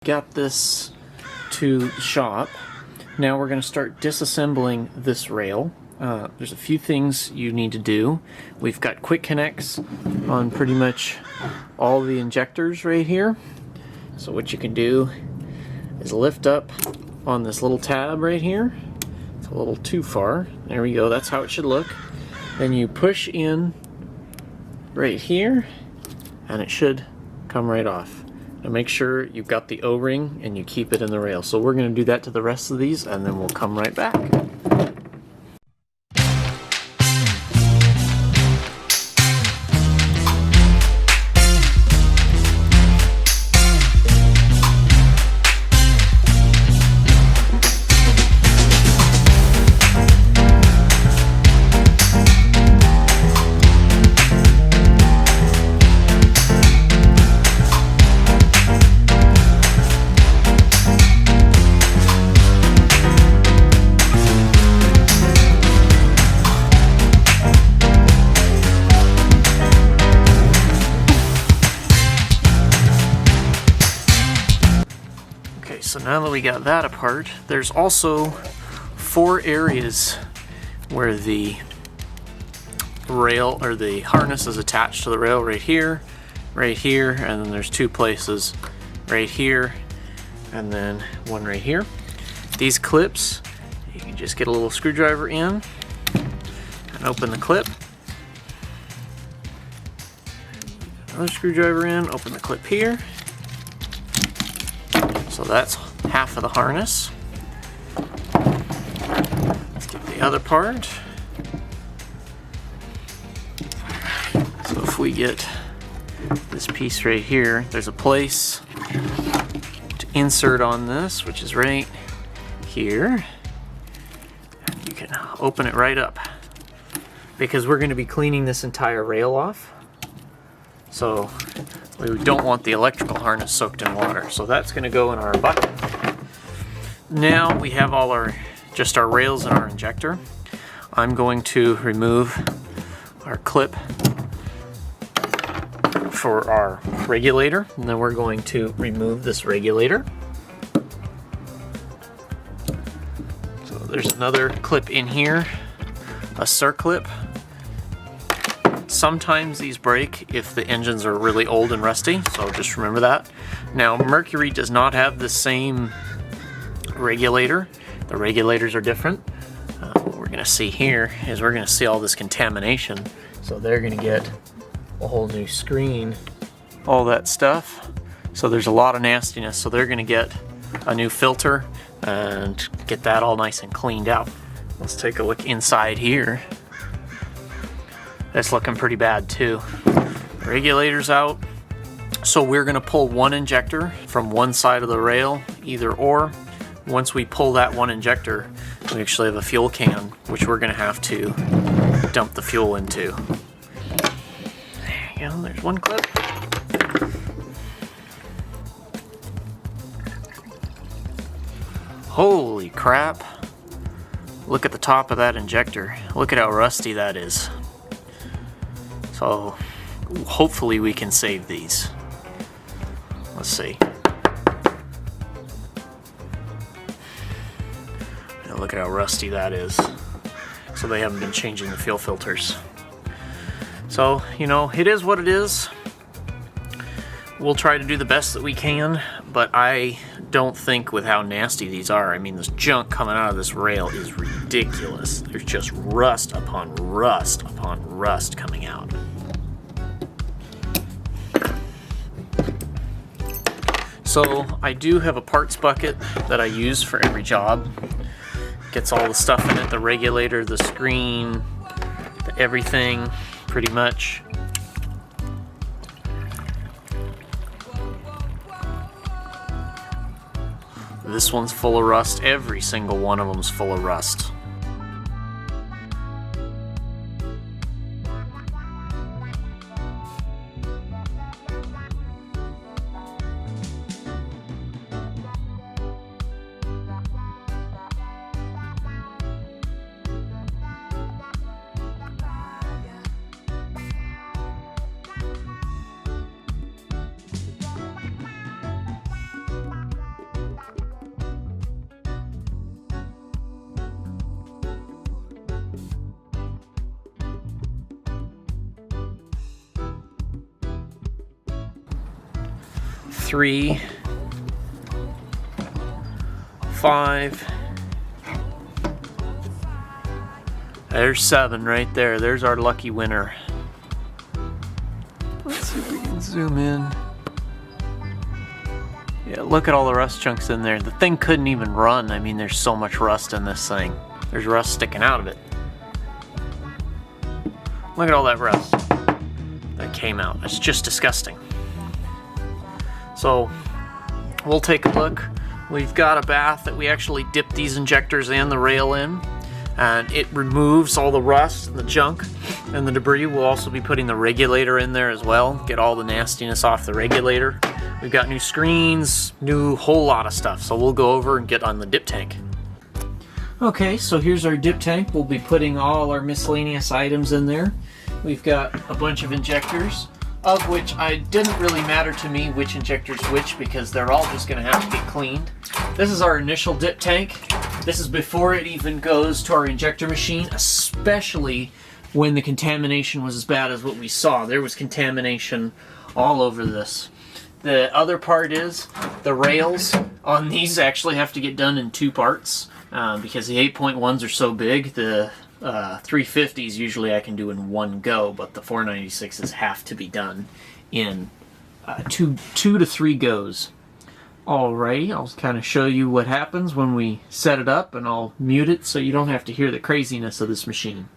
Got this to the shop. Now we're going to start disassembling this rail. There's a few things you need to do. We've got quick connects on pretty much all the injectors right here. So what you can do is lift up on this little tab right here. It's a little too far. There we go. That's how it should look. Then you push in right here and it should come right off. Now make sure you've got the O-ring and you keep it in the rail. So we're going to do that to the rest of these and then we'll come right back. So now that we got that apart, there's also 4 areas where the rail or the harness is attached to the rail. Right here, and then there's 2 places right here, and then one right here. These clips, you can just get a little screwdriver in and open the clip. Another screwdriver in, open the clip here. So that's half of the harness. Let's get the other part. So if we get this piece right here, there's a place to insert on this, which is right here. You can open it right up because we're going to be cleaning this entire rail off. So we don't want the electrical harness soaked in water. So that's going to go in our bucket. Now we have all our rails and our injector. I'm going to remove our clip for our regulator, and then we're going to remove this regulator. So there's another clip in here, a circlip. Sometimes these break if the engines are really old and rusty, so just remember that. Now, Mercury does not have the same regulator. The regulators are different. What we're going to see here is we're going to see all this contamination. So they're going to get a whole new screen, all that stuff. So there's a lot of nastiness. So they're going to get a new filter and get that all nice and cleaned out. Let's take a look inside here. That's looking pretty bad too. Regulator's out. So we're going to pull one injector from one side of the rail, either or. Once we pull that one injector, we actually have a fuel can, which we're going to have to dump the fuel into. There you go, there's one clip. Holy crap. Look at the top of that injector. Look at how rusty that is. So hopefully we can save these. Let's see. Now look at how rusty that is. So they haven't been changing the fuel filters. So, you know, it is what it is. We'll try to do the best that we can, but I don't think with how nasty these are. I mean, this junk coming out of this rail is ridiculous. There's just rust upon rust upon rust coming out. So I do have a parts bucket that I use for every job. Gets all the stuff in it, the regulator, the screen, everything, pretty much. This one's full of rust. Every single one of them's full of rust. 3, 5. There's 7 right there. There's our lucky winner. Let's see if we can zoom in. Yeah, look at all the rust chunks in there. The thing couldn't even run. I mean, there's so much rust in this thing. There's rust sticking out of it. Look at all that rust that came out. It's just disgusting. So, we'll take a look. We've got a bath that we actually dip these injectors and the rail in, and it removes all the rust and the junk and the debris. We'll also be putting the regulator in there as well, get all the nastiness off the regulator. We've got new screens, new whole lot of stuff, so we'll go over and get on the dip tank. Okay, so here's our dip tank. We'll be putting all our miscellaneous items in there. We've got a bunch of injectors, of which it didn't really matter to me which injector's which, because they're all just going to have to be cleaned. This is our initial dip tank. This is before it even goes to our injector machine, especially when the contamination was as bad as what we saw. There was contamination all over this. The other part is the rails on these actually have to get done in 2 parts because the 8.1s are so big. The 350s usually I can do in 1 go, but the 496s have to be done in 2 to 3 goes. Alrighty, I'll kind of show you what happens when we set it up, and I'll mute it so you don't have to hear the craziness of this machine.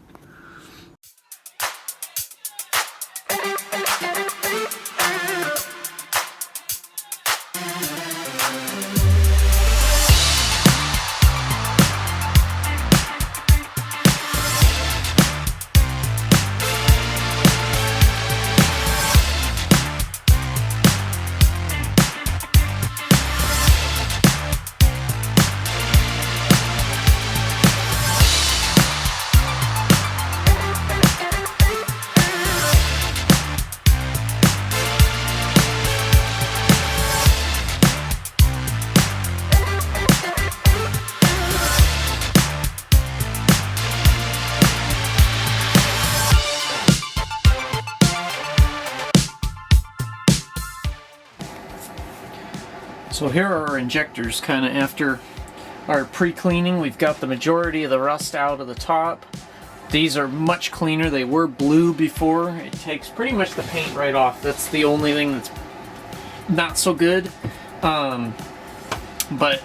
So here are our injectors, kind of after our pre-cleaning. We've got the majority of the rust out of the top. These are much cleaner. They were blue before. It takes pretty much the paint right off. That's the only thing that's not so good. But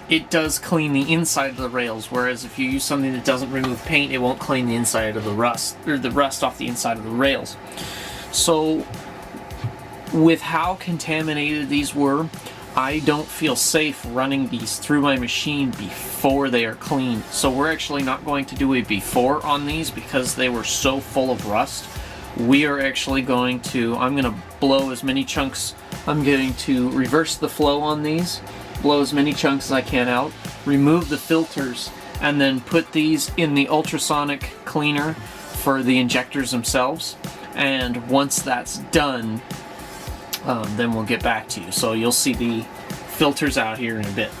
it does clean the inside of the rails, whereas if you use something that doesn't remove paint, it won't clean the inside of the rust, or the rust off the inside of the rails. So with how contaminated these were, I don't feel safe running these through my machine before they are cleaned. So we're actually not going to do a before on these because they were so full of rust. We are actually going to, I'm going to blow as many chunks, I'm going to reverse the flow on these, blow as many chunks as I can out, remove the filters, and then put these in the ultrasonic cleaner for the injectors themselves. And once that's done, then we'll get back to you. So you'll see the filters out here in a bit.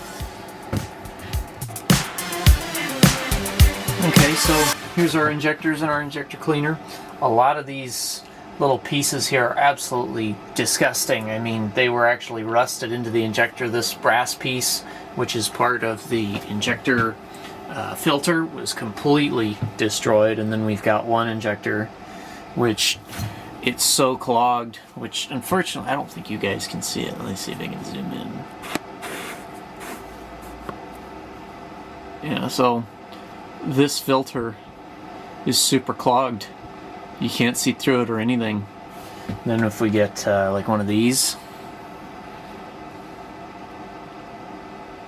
Okay, so here's our injectors and our injector cleaner. A lot of these little pieces here are absolutely disgusting. I mean, they were actually rusted into the injector. This brass piece, which is part of the injector filter, was completely destroyed. And then we've got one injector which it's so clogged, which unfortunately I don't think you guys can see it. Let me see if I can zoom in. Yeah, so this filter is super clogged. You can't see through it or anything. Then if we get like one of these,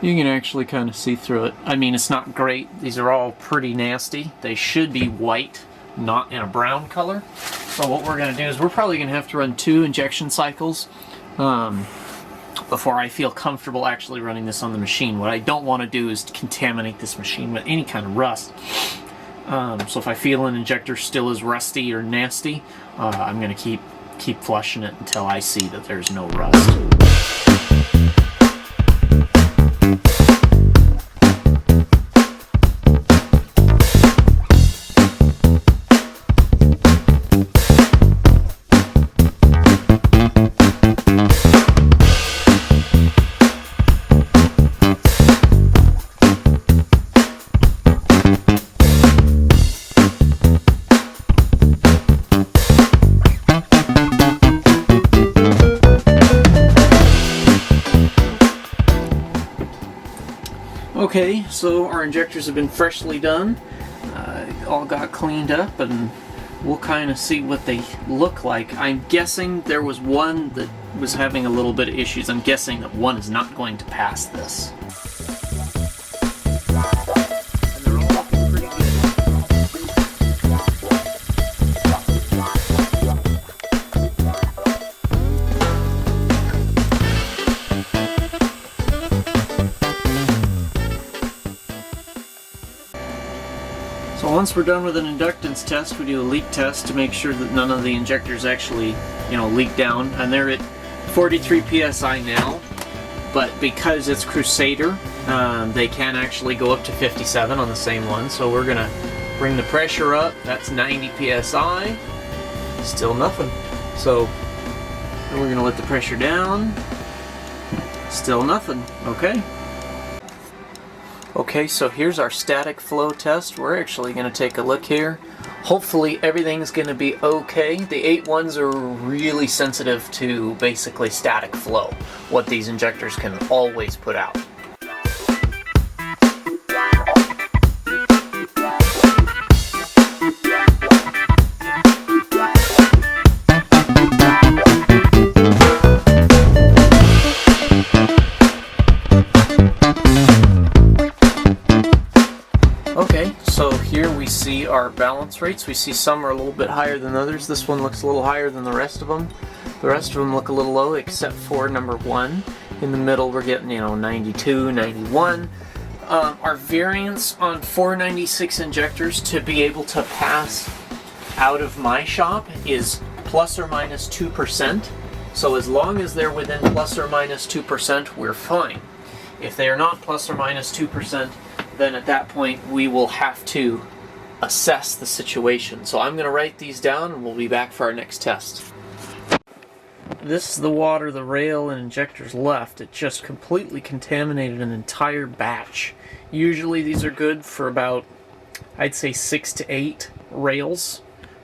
you can actually kind of see through it. I mean, it's not great. These are all pretty nasty. They should be white, not in a brown color. So what we're going to do is we're probably going to have to run 2 injection cycles before I feel comfortable actually running this on the machine. What I don't want to do is contaminate this machine with any kind of rust. So if I feel an injector still is rusty or nasty, I'm going to keep flushing it until I see that there's no rust. Okay, so our injectors have been freshly done. All got cleaned up, and we'll kind of see what they look like. I'm guessing there was one that was having a little bit of issues. I'm guessing that one is not going to pass this. And they're all looking pretty good. So once we're done with an inductance test, we do a leak test to make sure that none of the injectors actually, leak down. And they're at 43 psi now, but because it's Crusader, they can actually go up to 57 on the same one. So we're gonna bring the pressure up. That's 90 psi. Still nothing. So then we're gonna let the pressure down. Still nothing. Okay. Okay, so here's our static flow test. We're actually going to take a look here. Hopefully everything's going to be okay. The 8-1s are really sensitive to basically static flow, what these injectors can always put out. Okay, so here we see our balance rates. We see some are a little bit higher than others. This one looks a little higher than the rest of them. The rest of them look a little low, except for number 1. In the middle we're getting, 92, 91. Our variance on 496 injectors to be able to pass out of my shop is plus or minus 2%. So as long as they're within plus or minus 2%, we're fine. If they are not plus or minus 2%, then at that point we will have to assess the situation. So I'm going to write these down and we'll be back for our next test. This is the water the rail and injectors left. It just completely contaminated an entire batch. Usually these are good for about, I'd say 6 to 8 rails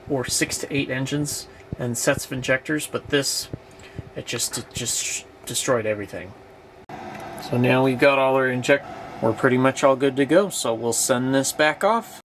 or 6 to 8 engines and sets of injectors, but this, it just destroyed everything. So now we've got all our injectors. We're pretty much all good to go, so we'll send this back off.